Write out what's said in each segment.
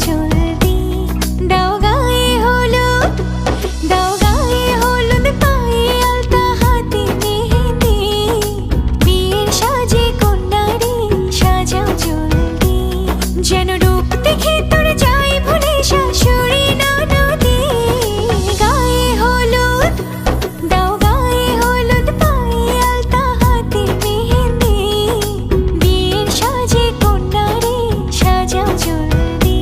জলদি দাও গায়ে হলুদ, দাও গায়ে হলুদ, পায়ে আলতা, হাতে মেহেন্দি, বিয়ের সাজে কন্যারে সাজাও জলদি। যেন রূপ দেখে তোর যাই ভুলে শাশুড়ি ননদে। গায়ে হলুদ, দাও গায়ে হলুদ, পায়ে আলতা, হাতে মেহেন্দি, বিয়ের সাজে কন্যারে সাজাও জলদি।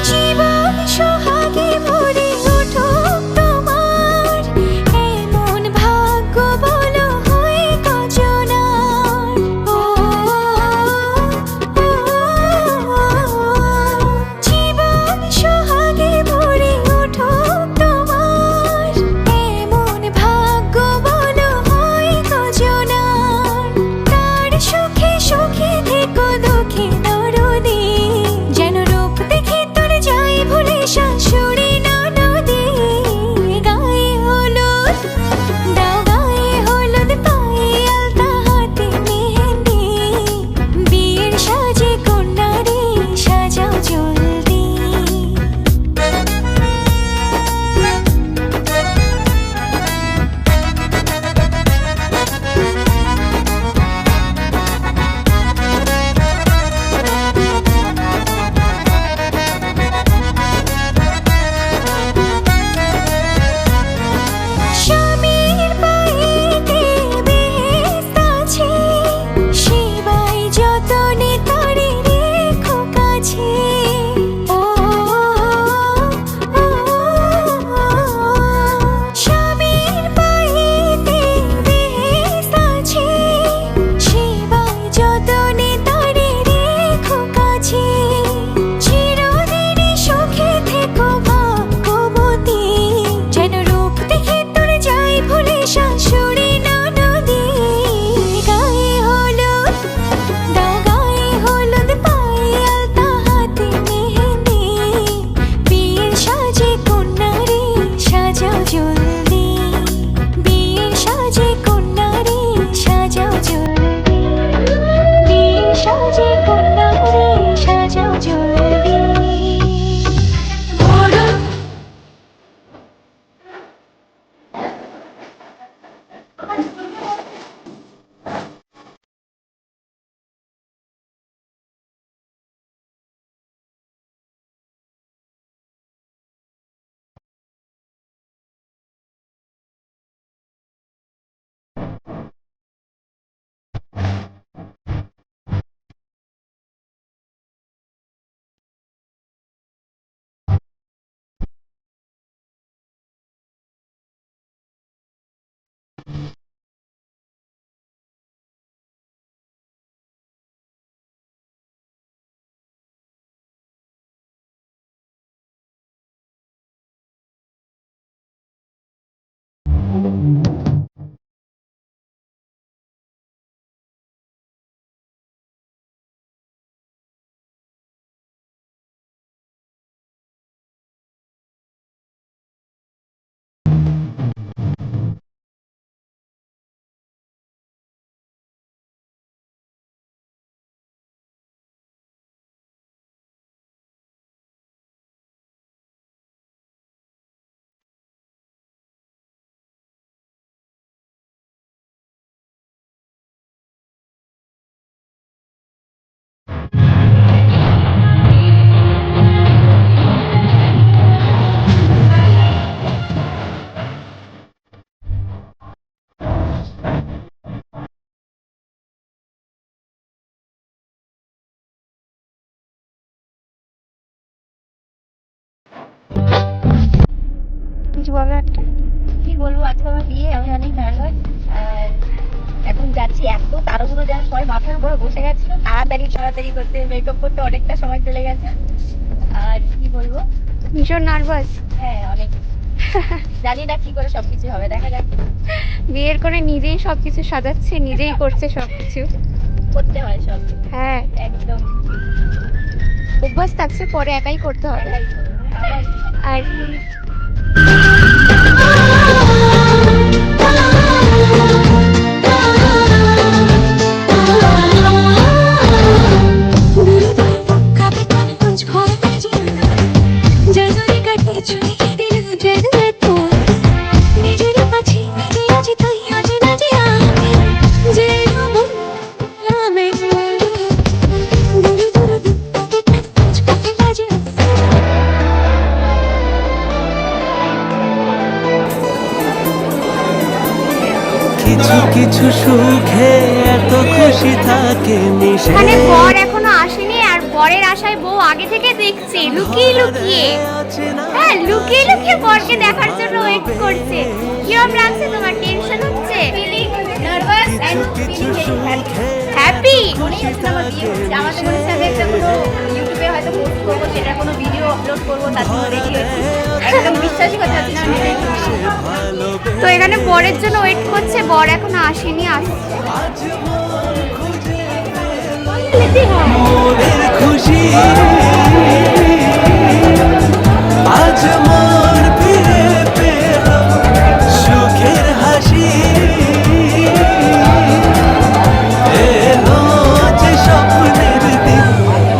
জীবন সোহাগে ভরে উঠুক তোমার, এমন ভাগ্য বলো হয় কজনার। ও জীবন সোহাগে ভরে উঠুক তোমার, এমন ভাগ্য বলো হয় কজনার। তার সুখে সুখে থেকো, দুঃখে দরদি, যেন রূপ দেখে তোর যাই ভুলে শাশুড়ি ননদে। গায়ে হলুদ, দাও গায়ে হলুদ, পায়ে আলতা, হাতে মেহেন্দি, বিয়ের সাজে কন্যারে সাজাও জলদি। স্বামীর পায়েতে বেহেশত আছে, সেবায় যতনে তারে রেখো কাছে। ও স্বামীর পায়েতে বেহেশত আছে, সেবায় যতনে তারে রেখো কাছে। চিরদিনই সুখে থেকো ভাগ্যবতী, যেন রূপ দেখে তোর যাই ভুলে শাশুড়ি ননদে। গায়ে হলুদ, দাও গায়ে হলুদ, পায়ে আলতা, হাতে মেহেন্দি, বিয়ের সাজে কন্যারে সাজাও জলদি। বিয়ের সাজে কন্যারে সাজাও জলদি, বিয়ের সাজে কন্যারে সাজাও জলদি। কিছু বলবে একটা? কি বলবো, আজকে আমার বিয়ে, আমি অনেক নার্ভাস। আর এখন যাচ্ছি, এত তাড়াহুড়ো যেন সবাই মাথার উপরে বসে গেছিল, তাড়াতাড়ি করতে মেকআপ করতে অনেকটা সময় চলে গেছে। আর কি বলবো, ভীষণ নার্ভাস। হ্যাঁ অনেক। জানি না কি করে সবকিছু হবে, দেখা যাক। বিয়ের করে নিজেই সবকিছু সাজাচ্ছে, নিজেই করছে সবকিছু। করতে হয় সব। হ্যাঁ, একদম অভ্যাস থাকছে, পরে একাই করতে হবে। আবার আর কিছু কিছু সুখে এত খুশি থাকে মিশে এখানে বর এখনো আসেনি, আর বরের আশায় বউ আগে থেকে দেখছে লুকিয়ে লুকিয়ে। হ্যাঁ, লুকিয়ে লুকিয়ে বরকে দেখার জন্য ওয়েট করছে। কিরম লাগছে তোমার? টেনশন হচ্ছে? Feeling nervous and feeling happy? মনে হচ্ছে আমার বিয়ে হচ্ছে। আমাদের মনে হচ্ছে আমি একটা কোনো ইউটিউবে হয়তো পোস্ট করবো, সেটা কোনো ভিডিও আপলোড করবো, তার জন্য রেডি হয়েছি। একদম বিশ্বাসই করতে পারছি না আমি ready হয়েছি। তো এখানে বরের জন্য ওয়েট করছে, বর এখনো আসেনি, আসছে। মনের খুশি আজ মন ফিরে পেল সুখের হাসি এলো যে স্বপ্নের দিন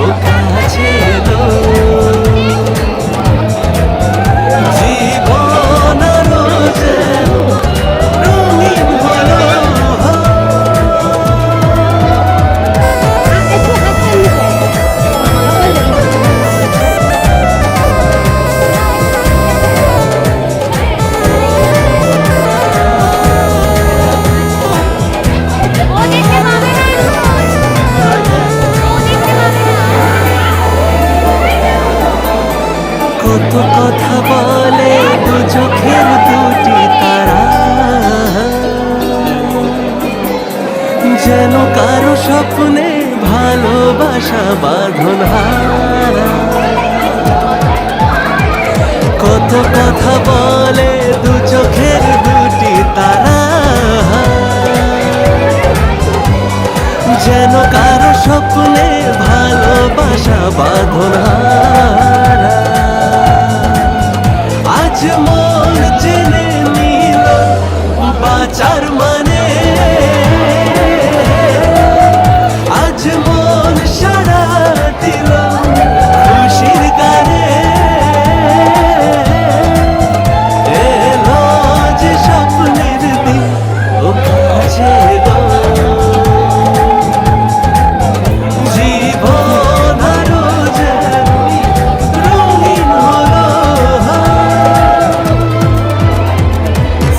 ও কাছে এলো জীবন আরো যেন রঙিন হলো ও দেখতে পাবে না, ও দেখতে পাবে না। কত কথা বলে দু চোখের দুটি তারা যেন কারো স্বপ্নে ভালোবাসা বাঁধন হারা কত কথা বলে দু চোখের দুটি তারা যেন কারো স্বপ্নে ভালোবাসা বাঁধন হারা আজ মন জেনে নিল বাঁচার মানে আজ মন সাড়া দিল খুশির গানে এলো যে স্বপ্নের দিন ও কাছে এলো জীবন আরো যেন রঙিন হলো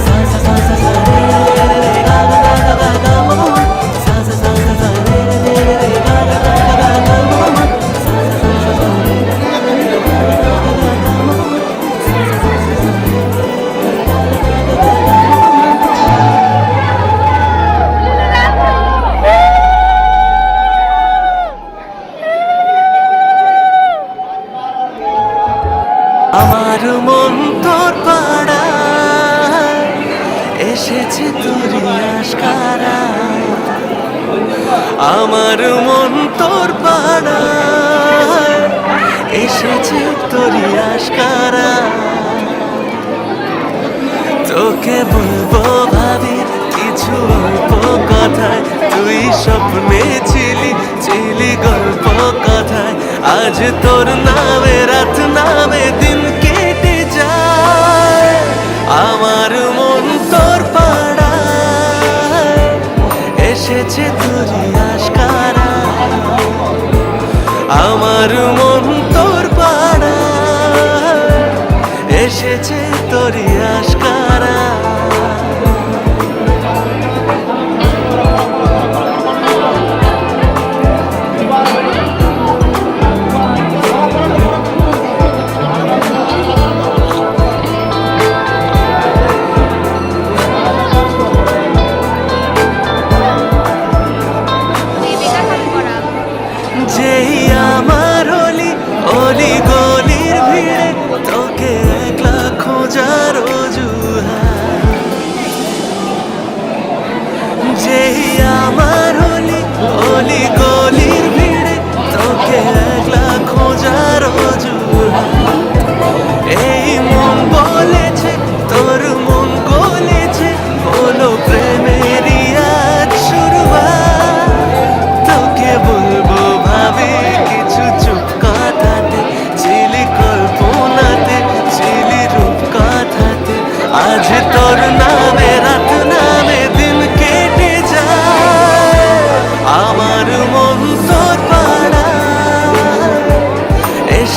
সা সা সা সা সা রে রে রে গা গা গা গা গা মা মা সা সা সা সা সা রে রে রে রে গা গা গা গা গা মা মা সা সা সা সা সা রে রে রে গা গা গা গা গা মা মা সা সা সা সা সা রে রে রে গা গা গা আমার মন তোর পাড়ায় এসেছে তোর আশকারা আমার মন তোর পাড়ায় এসেছে তোর আশকারা তোকে বলবো ভাবি কিছু অল্প কথায় তুই স্বপ্নে ছিলি গল্প কথায় আজ তোর নামে রাত নামে দিন কেটে যায় আমার মন তোর পাড়ায় এসেছে তোর আশকারা আমার মন তোর পাড়ায় এসেছে তোর আশকারা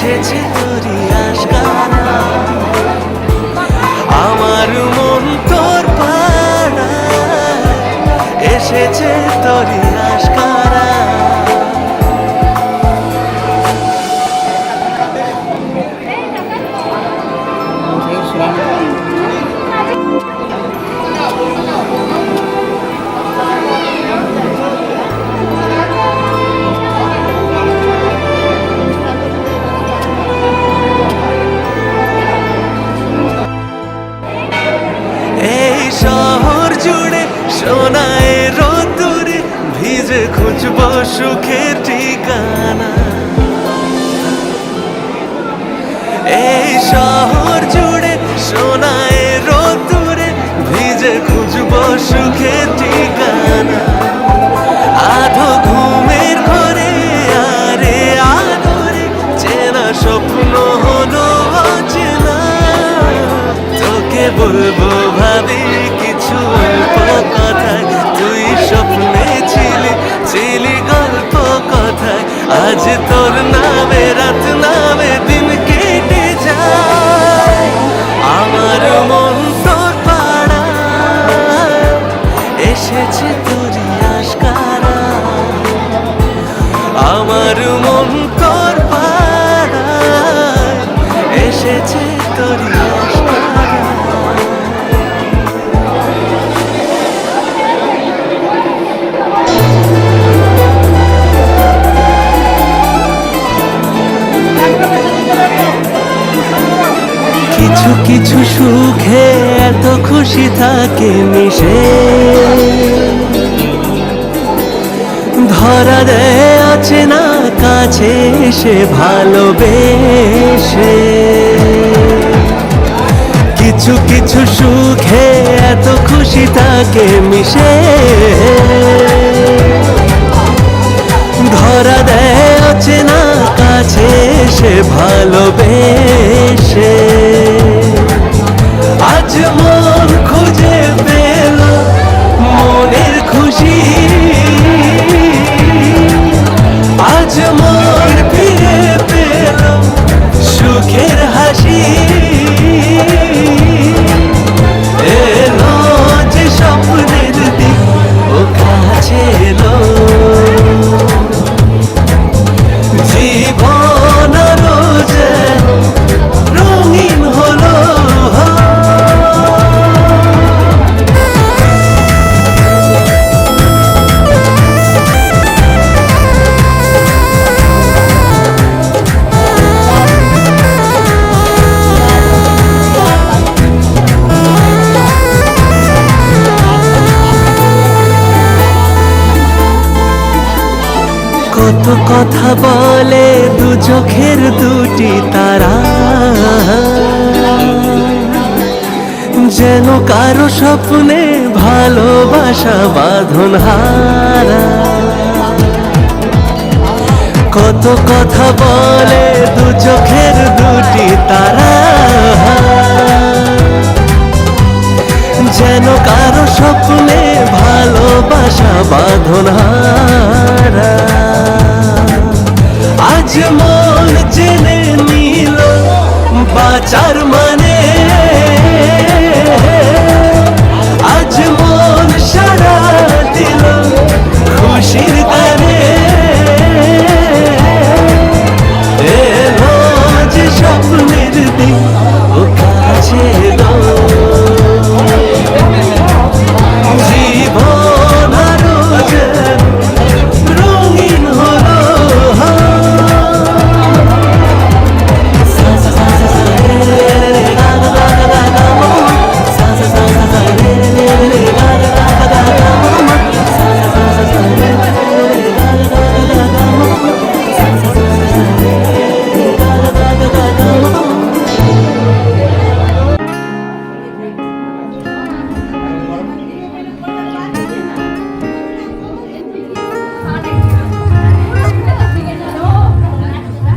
এসেছে তোরই আশকারা, আমার মন তোর পাড়া, এসেছে তোরই আশকারা। এই শহর জুড়ে সোনায় রোদ্দুরে ভিজে খুঁজবো সুখের ঠিকানা। এই শহর জুড়ে সোনায় রোদ্দুরে ভিজে খুঁজবো সুখের ঠিকানা। আধো ঘুমের ঘরে আরে আদরে চেনা স্বপ্ন হলো অচেনা। তোকে বলবো ভাবি কিছু অল্প কথায়, তুই স্বপ্নে ছিলি ছিলি গল্প কথায়। আজ তোর নামে রাত নামে দিন কেটে যায়, আমার মন তোর পাড়া, এসেছে তোরই আশকারা। আমার মন তোর পাড়া, এসেছে তোরই আশকারা। কিছু কিছু সুখে এত খুশি থাকে মিশে, ধরা দেয় আছে না কাছে এসে ভালোবেসে। কিছু কিছু সুখে এত খুশি থাকে মিশে, ধরা দেয় আছে না কাছে এসে ভালোবেসে। আজ মন খুঁজে পেল মনের খুশি, আজ মন ফিরে পেল সুখের হাসি। এলো যে স্বপ্নের দিন ও কাছে এলো, জীবন আরো যেন রঙিন হলো। কত কথা বলে দু চোখের দুটি তারা, যেন কারো স্বপ্নে ভালোবাসা বাঁধন হারা। কত কথা বলে দু চোখের দুটি তারা, যেন কারো স্বপ্নে ভালোবাসা বাঁধন হারা। আজ মন জেনে নিল বাঁচার মানে, আজ মন সারা দিল খুশির গানে। এলো যে স্বপ্নের দিন ও কাছে এলো, জীবন আরো যেন রঙিন হলো।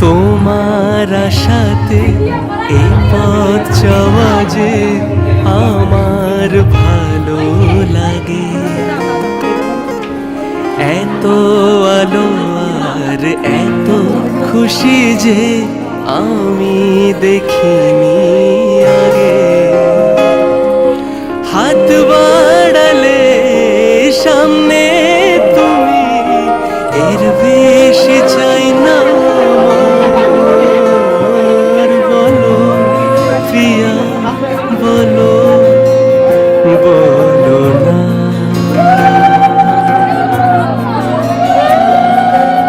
তোমার আশাতে এই পথ চলা যে আমার ভালো লাগে। এত আলো আর এত খুশি যে আমি দেখিনি আগে, হাত বাড়ালে সামনে তুমি, এর বেশি চাই না আমার। বলো প্রিয়া বলো, বলো না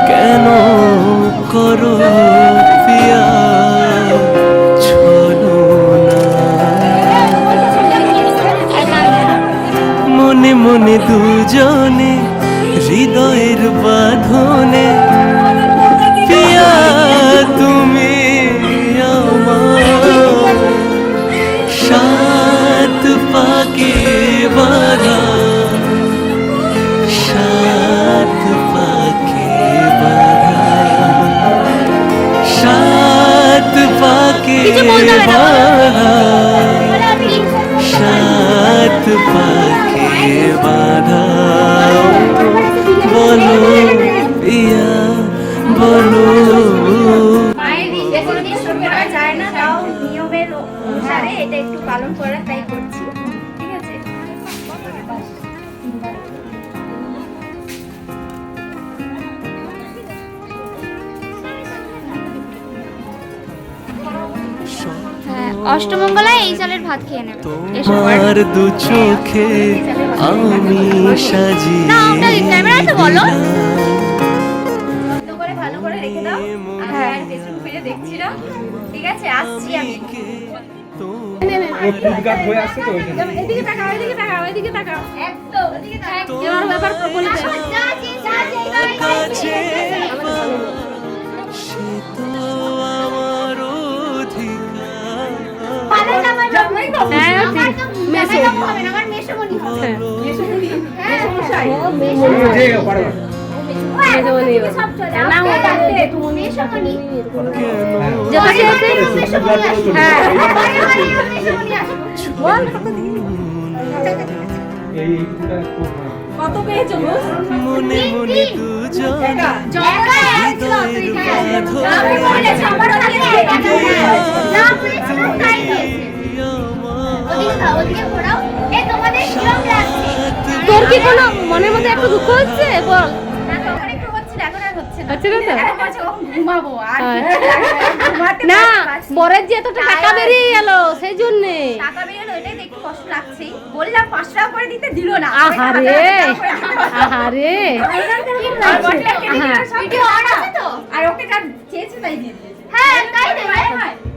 কেন করো প্রিয়া ছলো না। মনে মনে দুজনে হৃদয়ের বাঁধনে, প্রিয়া তুমি আমার সাত পাকে বাঁধা, সাত পাকে বাঁধা, সাত পাকে বাঁধা, সাত পাকে বাঁধা। বলো প্রিয়া বলো। মায়ের যে কোনো দিন শুরু করা যায় না, তাও নিয়মের অনুসারে এটা একটু পালন করার তাই করছি, ঠিক আছে? হ্যাঁ, অষ্টমঙ্গলায় এই চালের ভাত খেয়ে নেবে। এসো। তোমার দু চোখে আমি সাজিয়ে না, ওটা ক্যামেরাতে বলো। তো করে ভালো করে রেখে দাও, আমি আর পেছন ফিরে দেখছি না, ঠিক আছে? আসছি আমি। এদিকে তাকাও, এদিকে তাকাও, এদিকে তাকাও, একদম এদিকে তাকাও। এবার ব্যাপার বলে দে। কাছে সে তো আমার অধিকার। হ্যাঁ, কত পেয়েছো গো? মনে মনে দুজন হৃদয়ের তোর কি কোনো মনের মধ্যে একটু দুঃখ হচ্ছে? বল। না, তখন একটু হচ্ছিল, এখন আর হচ্ছে না। হচ্ছে না তো? এখন বলছে, ও ঘুমাবো আর ঘুমাতে না, পারছি না। বরের যে এতটা টাকা বেরিয়ে গেল সেই জন্যে। টাকা বেরোলো, এটাই তো একটু কষ্ট লাগছেই। বললাম 5 টাকা করে দিতে, দিল না। আহারে, আহারে। আর বটে একটা দিল না, সব কিছু অন আছে তো? আর ওকে যা চেয়েছে তাই দিয়ে দিয়েছে। হ্যাঁ, তাই দেবে।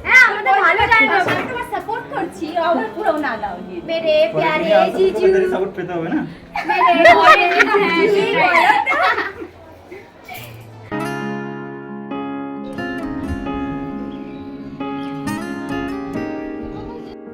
হ্যাঁ, আমাদের ভালো জানে না, আমি তোমার সাপোর্ট করছি, আমার পুরো না দাও দিয়ে। মেরে প্যারে জিজু সাপোর্ট পেতে হবে না। মেরে প্যারে জিজু বলো